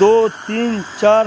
2 3 4